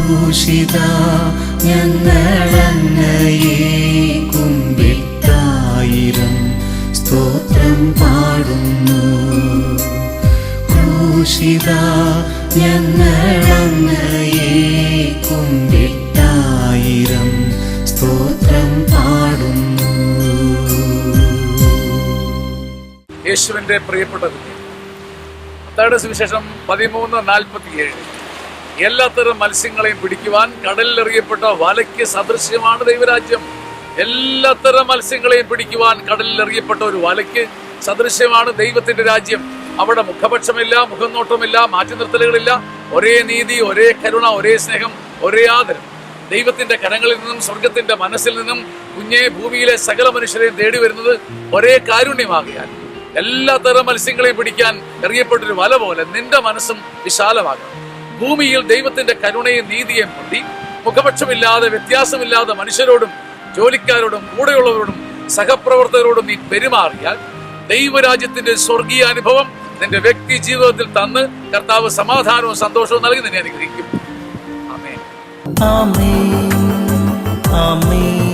ക്രൂശിത ഞങ്ങളങ്ങയെ കുമ്പിട്ടായിരം സ്തോത്രം പാടുന്നു. ക്രൂശിത ഞങ്ങളങ്ങയെ കുമ്പിട്ടായിരം സ്തോത്രം പാടുന്നു. യേശുവിന്റെ പ്രിയപ്പെട്ടത് മത്തായിയുടെ സുവിശേഷം 13:47 എല്ലാത്തരം മത്സ്യങ്ങളെയും പിടിക്കുവാൻ കടലിലെറിയപ്പെട്ട വലയ്ക്ക് സദൃശ്യമാണ് ദൈവരാജ്യം. എല്ലാത്തരം മത്സ്യങ്ങളെയും പിടിക്കുവാൻ കടലിലെറിയപ്പെട്ട ഒരു വലയ്ക്ക് സദൃശ്യമാണ് ദൈവത്തിന്റെ രാജ്യം. അവിടെ മുഖപക്ഷമില്ല, മുഖനോട്ടമില്ല, മാറ്റി നിർത്തലുകളില്ല. ഒരേ നീതി, ഒരേ കരുണ, ഒരേ സ്നേഹം, ഒരേ ആദരം. ദൈവത്തിന്റെ കരങ്ങളിൽ നിന്നും സ്വർഗത്തിന്റെ മനസ്സിൽ നിന്നും കുഞ്ഞെ ഭൂമിയിലെ സകല മനുഷ്യരെയും തേടി വരുന്നത് ഒരേ കാരുണ്യമാകിയാൽ എല്ലാത്തരം മത്സ്യങ്ങളെയും പിടിക്കാൻ എറിയപ്പെട്ടൊരു വല പോലെ നിന്റെ മനസ്സും വിശാലമാകണം. ഭൂമിയിൽ ദൈവത്തിന്റെ കരുണയും നീതിയും മുണ്ടി മുഖപക്ഷമില്ലാതെ, വ്യത്യാസമില്ലാതെ മനുഷ്യരോടും ജോലിക്കാരോടും കൂടെയുള്ളവരോടും സഹപ്രവർത്തകരോടും നീ പെരുമാറിയാൽ ദൈവരാജ്യത്തിന്റെ സ്വർഗീയ അനുഭവം നിന്റെ വ്യക്തി ജീവിതത്തിൽ തന്ന് കർത്താവ് സമാധാനവും സന്തോഷവും നൽകി നിന്നെ അനുഗ്രഹിക്കും. ആമേൻ. ആമേൻ. ആമേൻ.